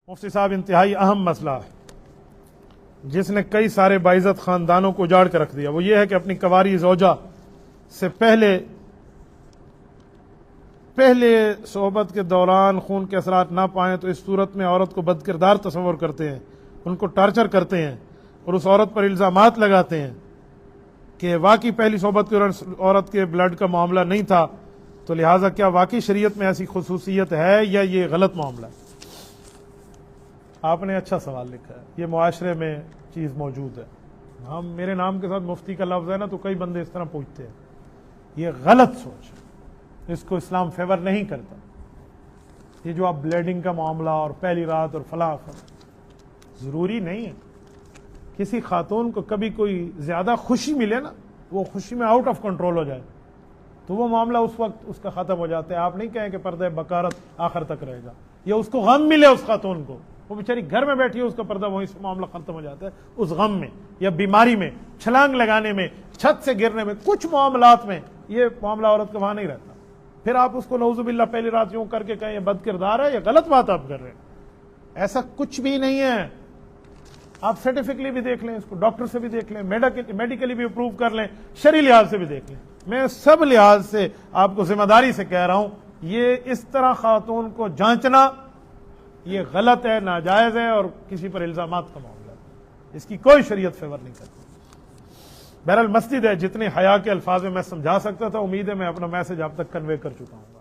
مفتی صاحب انتہائی اہم مسئلہ ہے جس نے کئی سارے باعزت خاندانوں کو اجاڑ کے رکھ دیا، وہ یہ ہے کہ اپنی کنواری زوجہ سے پہلے صحبت کے دوران خون کے اثرات نہ پائیں تو اس صورت میں عورت کو بد کردار تصور کرتے ہیں، ان کو ٹارچر کرتے ہیں اور اس عورت پر الزامات لگاتے ہیں کہ واقعی پہلی صحبت کے دوران عورت کے بلڈ کا معاملہ نہیں تھا، تو لہٰذا کیا واقعی شریعت میں ایسی خصوصیت ہے یا یہ غلط معاملہ ہے؟ آپ نے اچھا سوال لکھا ہے، یہ معاشرے میں چیز موجود ہے۔ میرے نام کے ساتھ مفتی کا لفظ ہے نا، تو کئی بندے اس طرح پوچھتے ہیں، یہ غلط سوچ ہے، اس کو اسلام فیور نہیں کرتا۔ یہ جو آپ بلیڈنگ کا معاملہ اور پہلی رات اور فلاں ضروری نہیں ہے۔ کسی خاتون کو کبھی کوئی زیادہ خوشی ملے نا، وہ خوشی میں آؤٹ آف کنٹرول ہو جائے تو وہ معاملہ اس وقت اس کا ختم ہو جاتا ہے۔ آپ نہیں کہیں کہ پردہ بکارت آخر تک رہے گا، یا اس کو غم ملے اس خاتون کو، وہ بیچاری گھر میں بیٹھی ہے، اس کا پردہ وہیں سے معاملہ ختم ہو جاتا ہے۔ اس غم میں یا بیماری میں، چھلانگ لگانے میں، چھت سے گرنے میں، کچھ معاملات میں یہ معاملہ عورت کا وہاں نہیں رہتا۔ پھر آپ اس کو نعوذ باللہ پہلی رات یوں کر کے کہیں یہ بد کردار ہے، یہ غلط بات آپ کر رہے ہیں۔ ایسا کچھ بھی نہیں ہے۔ آپ سائنٹیفکلی بھی دیکھ لیں، اس کو ڈاکٹر سے بھی دیکھ لیں، میڈیکلی بھی اپروو کر لیں، شرعی لحاظ سے بھی دیکھ لیں۔ میں سب لحاظ سے آپ کو ذمہ داری سے کہہ رہا ہوں، یہ اس طرح خاتون کو جانچنا یہ غلط ہے، ناجائز ہے، اور کسی پر الزامات کا معاملہ ہے، اس کی کوئی شریعت فیور نہیں کرتی۔ بہرحال مسجد ہے، جتنے حیا کے الفاظ میں سمجھا سکتا تھا، امید ہے میں اپنا میسج آپ تک کنوے کر چکا ہوں۔